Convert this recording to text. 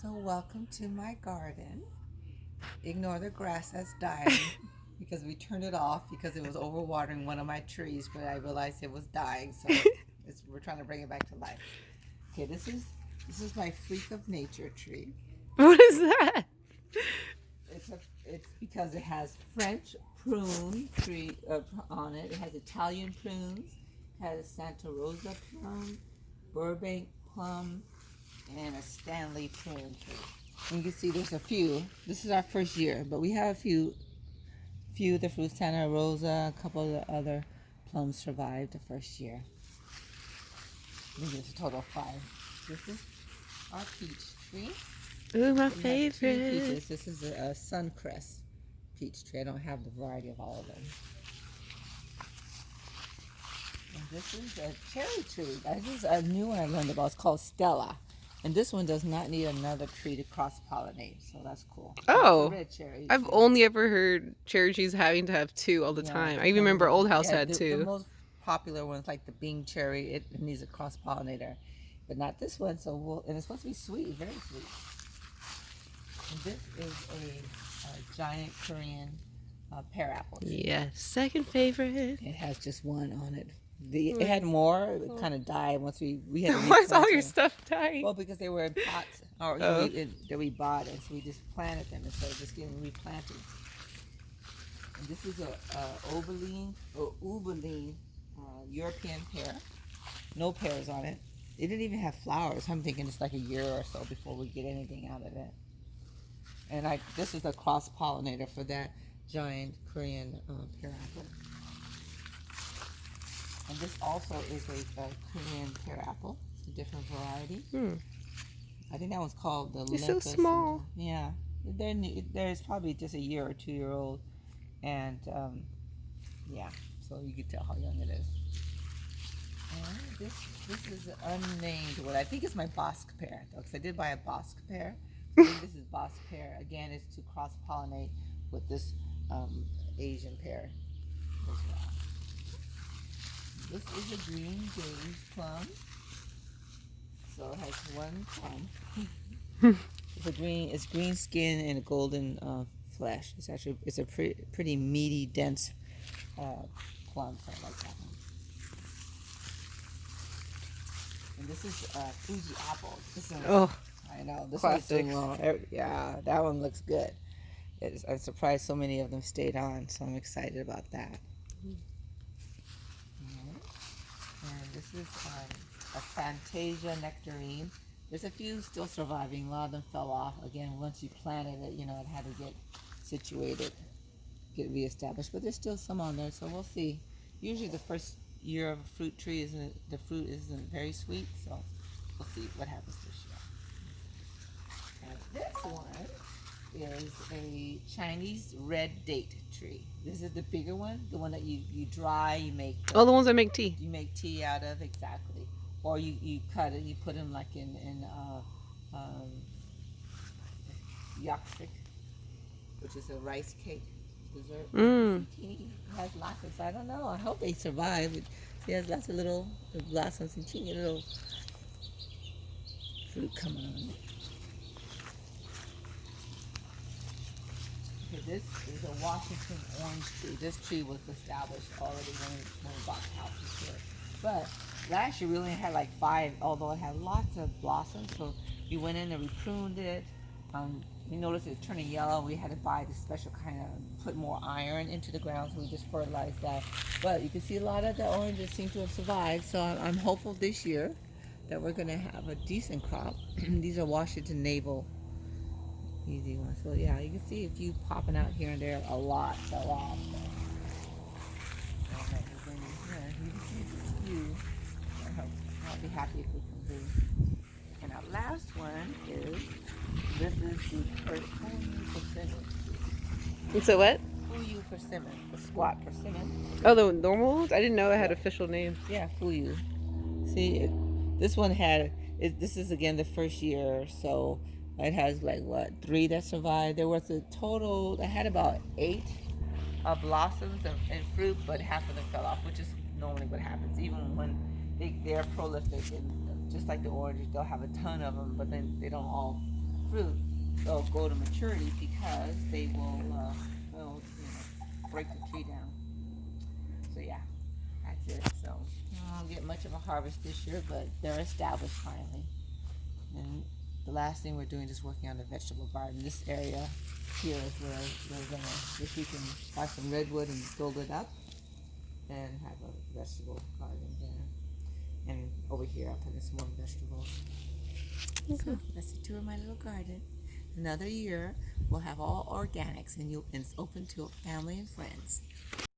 So welcome to my garden. Ignore the grass that's dying because we turned it off because it was overwatering one of my trees, but I realized it was dying, so we're trying to bring it back to life. Okay, this is my freak of nature tree. What is that? It's because it has French prune tree on it. It has Italian prunes, has Santa Rosa plum, Burbank plum, and a Stanley prune tree. And you can see there's a few. This is our first year, but we have a few of the fruit Santa Rosa, a couple of the other plums survived the first year. I think it's a total of 5. This is our peach tree. Ooh, my We have 2 favorite. peaches. This is a Suncrest peach tree. I don't have the variety of all of them. And this is a cherry tree. This is a new one I learned about. It's called Stella. And this one does not need another tree to cross-pollinate, so that's cool. Oh, it's a red cherry I've tree. only ever heard cherry trees having to have 2 all the Yeah, time. I it even comes remember with Old House yeah, had the 2. most popular ones like the Bing cherry. It needs a cross-pollinator, but not this one. And it's supposed to be sweet, very sweet. And this is a giant Korean pear apple tree. Yeah, second favorite. It has just one on it. It had more. It kind of died once we had to Why is all replant your them. stuff dying? Well, because they were in pots Oh. that we bought, and so we just planted them instead of just getting replanted. And this is a Oberlin European pear. No pears on it. It didn't even have flowers. I'm thinking it's like a year or so before we get anything out of it. And this is a cross pollinator for that giant Korean pear apple. And this also is a Korean pear apple. It's a different variety. I think that one's called the It's so Olympus. small. Yeah, there's probably just a year or 2-year-old, and yeah, so you can tell how young it is. And this is an unnamed one. I think it's my Bosque pear, though, because I did buy a Bosque pear. I think this is Bosque pear. Again, it's to cross pollinate with this Asian pear as well. This is a green gage plum. So it has one plum. It's green skin and a golden flesh. It's a pretty meaty, dense plum. So I like that one. And this is Fuji apple. I know this one's Classic. doing well. Yeah, that one looks good. I'm surprised so many of them stayed on, so I'm excited about that. And this is a Fantasia nectarine. There's a few still surviving. A lot of them fell off. Again, once you planted it, it had to get situated, get reestablished. But there's still some on there, so we'll see. Usually the first year of a fruit tree the fruit isn't very sweet, so we'll see what happens this year. And this one is a Chinese red date tree. This is the bigger one, the one that you dry, you make Oh, the ones that make tea. you make tea out of, exactly. Or you cut it, you put them like in yaksik, which is a rice cake dessert. It has lots of, I don't know, I hope they survive. It has lots of little blossoms and teeny little fruit coming on it. Okay, this is a Washington orange tree. This tree was established already when we bought the house here. But last year we only had like 5, although it had lots of blossoms. So we went in and we pruned it. We noticed it was turning yellow. We had to buy this special kind of, put more iron into the ground, so we just fertilized that. But you can see a lot of the oranges seem to have survived. So I'm hopeful this year that we're going to have a decent crop. These are Washington Navel. Easy one. So yeah, you can see a few popping out here and there. A lot fell off. You can see a few. I'll be happy if we can do. And our last one this is the Fuyu persimmon. It's a what? Fuyu persimmon, the squat persimmon. Oh, the normal ones? I didn't know it had official names. Yeah, Fuyu. See, this one this is again the first year, so it has like 3 that survived. There was a total, I had about 8 blossoms and fruit, but half of them fell off, which is normally what happens. Even when they're prolific, and just like the oranges, they'll have a ton of them, but then they don't all fruit, they'll go to maturity because they will break the tree down. So yeah, that's it. So I don't get much of a harvest this year, but they're established finally. And the last thing we're doing is working on the vegetable garden. This area here is where we're gonna, if we can buy some redwood and build it up and have a vegetable garden there. And over here I'll put in some more vegetables. So that's the tour of my little garden. Another year we'll have all organics and it's open to family and friends.